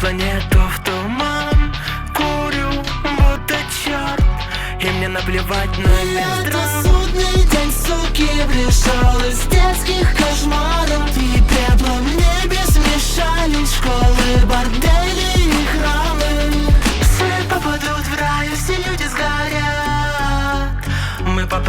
планету в туман. Курю, будто черт, и мне наплевать на метро. Это судный день, суки, пришел и